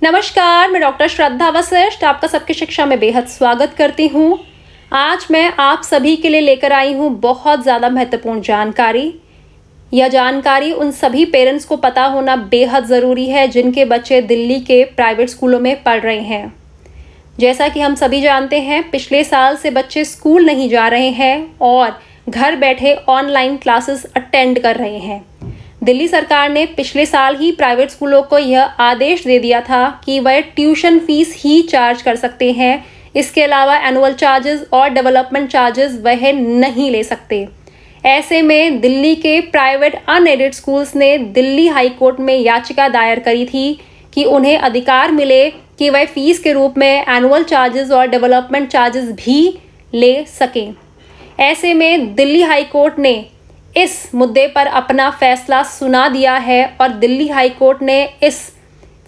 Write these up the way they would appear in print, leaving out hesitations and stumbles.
नमस्कार, मैं डॉक्टर श्रद्धा वशिष्ठ आपका सबकी शिक्षा में बेहद स्वागत करती हूँ। आज मैं आप सभी के लिए लेकर आई हूँ बहुत ज़्यादा महत्वपूर्ण जानकारी। यह जानकारी उन सभी पेरेंट्स को पता होना बेहद ज़रूरी है जिनके बच्चे दिल्ली के प्राइवेट स्कूलों में पढ़ रहे हैं। जैसा कि हम सभी जानते हैं, पिछले साल से बच्चे स्कूल नहीं जा रहे हैं और घर बैठे ऑनलाइन क्लासेस अटेंड कर रहे हैं। दिल्ली सरकार ने पिछले साल ही प्राइवेट स्कूलों को यह आदेश दे दिया था कि वह ट्यूशन फीस ही चार्ज कर सकते हैं। इसके अलावा एनुअल चार्जेस और डेवलपमेंट चार्जेस वह नहीं ले सकते। ऐसे में दिल्ली के प्राइवेट अनएडेड स्कूल्स ने दिल्ली हाई कोर्ट में याचिका दायर करी थी कि उन्हें अधिकार मिले कि वह फीस के रूप में एनुअल चार्जेस और डेवलपमेंट चार्जेस भी ले सकें। ऐसे में दिल्ली हाई कोर्ट ने इस मुद्दे पर अपना फैसला सुना दिया है और दिल्ली हाई कोर्ट ने इस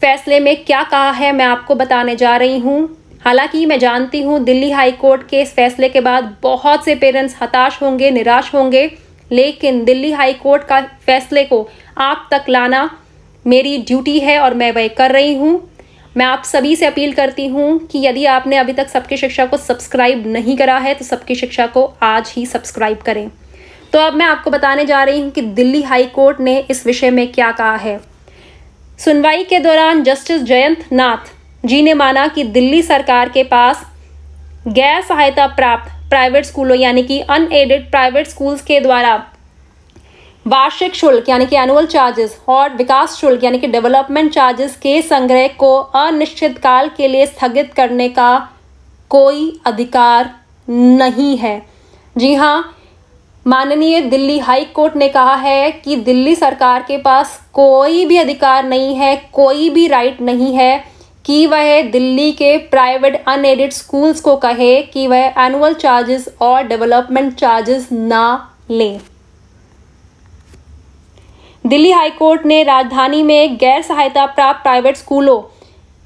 फैसले में क्या कहा है मैं आपको बताने जा रही हूँ। हालांकि मैं जानती हूँ दिल्ली हाई कोर्ट के इस फैसले के बाद बहुत से पेरेंट्स हताश होंगे, निराश होंगे, लेकिन दिल्ली हाई कोर्ट का फैसले को आप तक लाना मेरी ड्यूटी है और मैं वह कर रही हूँ। मैं आप सभी से अपील करती हूँ कि यदि आपने अभी तक सबकी शिक्षा को सब्सक्राइब नहीं करा है तो सबकी शिक्षा को आज ही सब्सक्राइब करें। तो अब मैं आपको बताने जा रही हूँ कि दिल्ली हाई कोर्ट ने इस विषय में क्या कहा है। सुनवाई के दौरान जस्टिस जयंत नाथ जी ने माना कि दिल्ली सरकार के पास गैर सहायता प्राप्त प्राइवेट स्कूलों यानी कि अनएडेड प्राइवेट स्कूल्स के द्वारा वार्षिक शुल्क यानी कि एनुअल चार्जेस और विकास शुल्क यानी कि डेवलपमेंट चार्जेस के संग्रह को अनिश्चित काल के लिए स्थगित करने का कोई अधिकार नहीं है। जी हाँ, माननीय दिल्ली हाई कोर्ट ने कहा है कि दिल्ली सरकार के पास कोई भी अधिकार नहीं है, कोई भी राइट नहीं है कि वह दिल्ली के प्राइवेट अनएडेड स्कूल्स को कहे कि वह एनुअल चार्जेस और डेवलपमेंट चार्जेस ना लें। दिल्ली हाई कोर्ट ने राजधानी में गैर सहायता प्राप्त प्राइवेट स्कूलों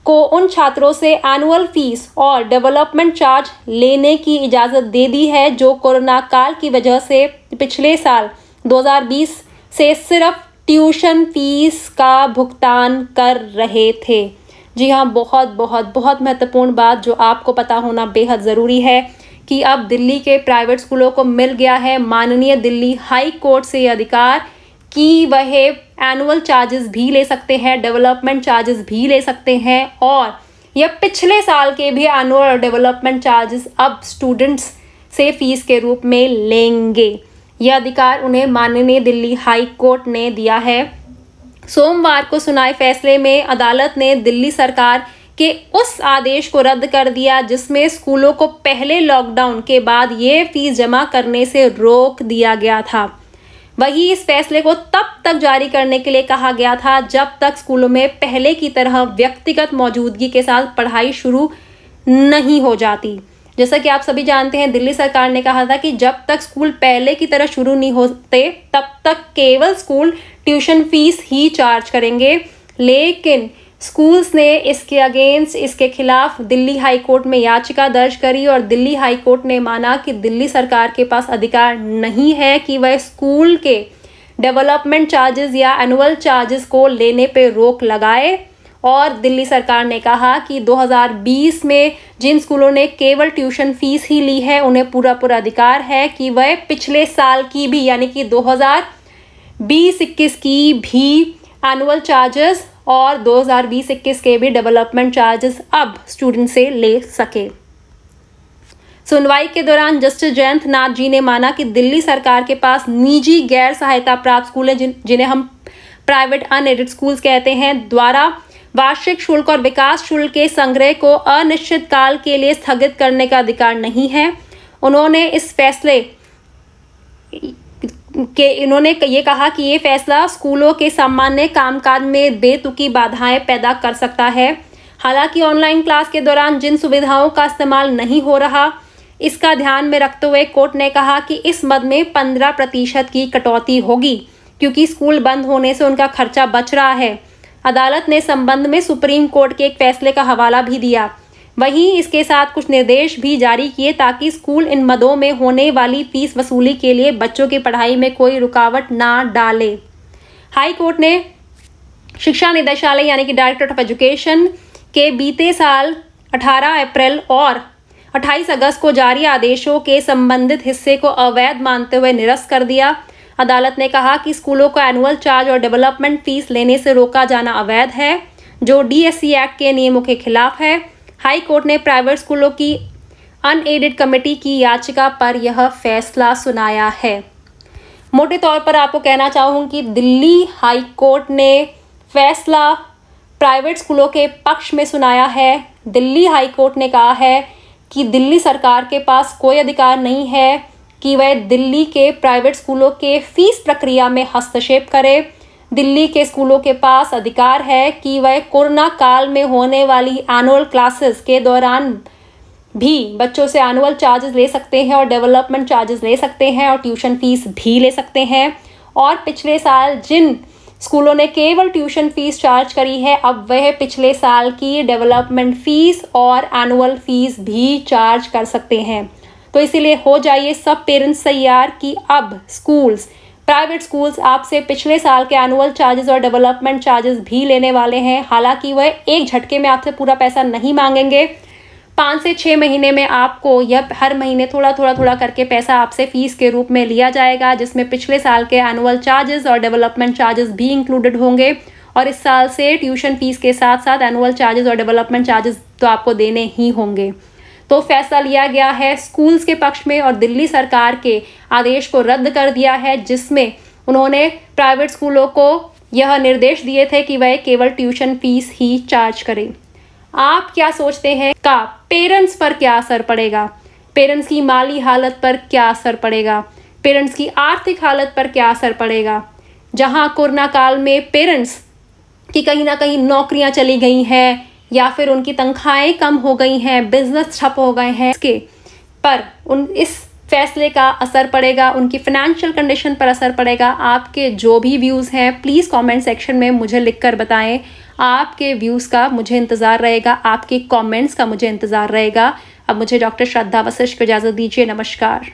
को उन छात्रों से एनुअल फीस और डेवलपमेंट चार्ज लेने की इजाज़त दे दी है जो कोरोना काल की वजह से पिछले साल 2020 से सिर्फ ट्यूशन फीस का भुगतान कर रहे थे। जी हाँ, बहुत बहुत बहुत महत्वपूर्ण बात जो आपको पता होना बेहद ज़रूरी है कि अब दिल्ली के प्राइवेट स्कूलों को मिल गया है माननीय दिल्ली हाई कोर्ट से अधिकार कि वह एनुअल चार्जेस भी ले सकते हैं, डेवलपमेंट चार्जेस भी ले सकते हैं और यह पिछले साल के भी एनुअल और डेवलपमेंट चार्जेस अब स्टूडेंट्स से फीस के रूप में लेंगे। यह अधिकार उन्हें माननीय दिल्ली हाई कोर्ट ने दिया है। सोमवार को सुनाए फैसले में अदालत ने दिल्ली सरकार के उस आदेश को रद्द कर दिया जिसमें स्कूलों को पहले लॉकडाउन के बाद ये फीस जमा करने से रोक दिया गया था। वही इस फैसले को तब तक जारी करने के लिए कहा गया था जब तक स्कूलों में पहले की तरह व्यक्तिगत मौजूदगी के साथ पढ़ाई शुरू नहीं हो जाती। जैसा कि आप सभी जानते हैं, दिल्ली सरकार ने कहा था कि जब तक स्कूल पहले की तरह शुरू नहीं होते तब तक केवल स्कूल ट्यूशन फीस ही चार्ज करेंगे, लेकिन स्कूल्स ने इसके खिलाफ दिल्ली हाई कोर्ट में याचिका दर्ज करी और दिल्ली हाई कोर्ट ने माना कि दिल्ली सरकार के पास अधिकार नहीं है कि वह स्कूल के डेवलपमेंट चार्जेस या एनुअल चार्जेस को लेने पे रोक लगाए। और दिल्ली सरकार ने कहा कि 2020 में जिन स्कूलों ने केवल ट्यूशन फीस ही ली है उन्हें पूरा अधिकार है कि वह पिछले साल की भी यानी कि 2020-21 की भी एनुअल चार्जेस और 2020-21 के भी डेवलपमेंट चार्जेस अब स्टूडेंट से ले सके। सुनवाई के दौरान जस्टिस जयंत नाथ जी ने माना कि दिल्ली सरकार के पास निजी गैर सहायता प्राप्त स्कूल जिन्हें हम प्राइवेट अनएडेड स्कूल्स कहते हैं द्वारा वार्षिक शुल्क और विकास शुल्क के संग्रह को अनिश्चित काल के लिए स्थगित करने का अधिकार नहीं है। उन्होंने इस फैसले इन्होंने ये कहा कि ये फैसला स्कूलों के सामान्य कामकाज में बेतुकी बाधाएं पैदा कर सकता है। हालांकि ऑनलाइन क्लास के दौरान जिन सुविधाओं का इस्तेमाल नहीं हो रहा, इसका ध्यान में रखते हुए कोर्ट ने कहा कि इस मद में 15% की कटौती होगी क्योंकि स्कूल बंद होने से उनका खर्चा बच रहा है। अदालत ने संबंध में सुप्रीम कोर्ट के एक फैसले का हवाला भी दिया। वहीं इसके साथ कुछ निर्देश भी जारी किए ताकि स्कूल इन मदों में होने वाली फीस वसूली के लिए बच्चों की पढ़ाई में कोई रुकावट ना डाले। हाई कोर्ट ने शिक्षा निदेशालय यानी कि डायरेक्टरेट ऑफ एजुकेशन के बीते साल 18 अप्रैल और 28 अगस्त को जारी आदेशों के संबंधित हिस्से को अवैध मानते हुए निरस्त कर दिया। अदालत ने कहा कि स्कूलों को एनुअल चार्ज और डेवलपमेंट फीस लेने से रोका जाना अवैध है, जो DSE एक्ट के नियमों के खिलाफ है। हाई कोर्ट ने प्राइवेट स्कूलों की अनएडेड कमेटी की याचिका पर यह फैसला सुनाया है। मोटे तौर पर आपको कहना चाहूँगी कि दिल्ली हाई कोर्ट ने फैसला प्राइवेट स्कूलों के पक्ष में सुनाया है। दिल्ली हाई कोर्ट ने कहा है कि दिल्ली सरकार के पास कोई अधिकार नहीं है कि वह दिल्ली के प्राइवेट स्कूलों के फीस प्रक्रिया में हस्तक्षेप करे। दिल्ली के स्कूलों के पास अधिकार है कि वह कोरोना काल में होने वाली एनुअल क्लासेस के दौरान भी बच्चों से एनुअल चार्जेस ले सकते हैं और डेवलपमेंट चार्जेस ले सकते हैं और ट्यूशन फीस भी ले सकते हैं। और पिछले साल जिन स्कूलों ने केवल ट्यूशन फीस चार्ज करी है, अब वह पिछले साल की डेवलपमेंट फीस और एनुअल फीस भी चार्ज कर सकते हैं। तो इसीलिए हो जाइए सब पेरेंट्स तैयार कि अब स्कूल्स, प्राइवेट स्कूल्स आपसे पिछले साल के एनुअल चार्जेस और डेवलपमेंट चार्जेस भी लेने वाले हैं। हालांकि वह एक झटके में आपसे पूरा पैसा नहीं मांगेंगे। 5 से 6 महीने में आपको यह हर महीने थोड़ा थोड़ा करके पैसा आपसे फीस के रूप में लिया जाएगा, जिसमें पिछले साल के एनुअल चार्जेस और डेवलपमेंट चार्जेस भी इंक्लूडेड होंगे। और इस साल से ट्यूशन फीस के साथ साथ एनुअल चार्जेस और डेवलपमेंट चार्जेस तो आपको देने ही होंगे। तो फैसला लिया गया है स्कूल्स के पक्ष में और दिल्ली सरकार के आदेश को रद्द कर दिया है, जिसमें उन्होंने प्राइवेट स्कूलों को यह निर्देश दिए थे कि वह केवल ट्यूशन फीस ही चार्ज करें। आप क्या सोचते हैं का पेरेंट्स पर क्या असर पड़ेगा? पेरेंट्स की माली हालत पर क्या असर पड़ेगा? पेरेंट्स की आर्थिक हालत पर क्या असर पड़ेगा? जहां कोरोना काल में पेरेंट्स की कहीं ना कहीं नौकरियां चली गई हैं या फिर उनकी तनख्वाहें कम हो गई हैं, बिजनेस ठप हो गए हैं, इसके पर इस फैसले का असर पड़ेगा, उनकी फाइनेंशियल कंडीशन पर असर पड़ेगा। आपके जो भी व्यूज़ हैं प्लीज़ कमेंट सेक्शन में मुझे लिखकर बताएं। आपके व्यूज़ का मुझे इंतज़ार रहेगा, आपके कमेंट्स का मुझे इंतज़ार रहेगा। अब मुझे डॉक्टर श्रद्धा वशिष्ठ को इजाज़त दीजिए। नमस्कार।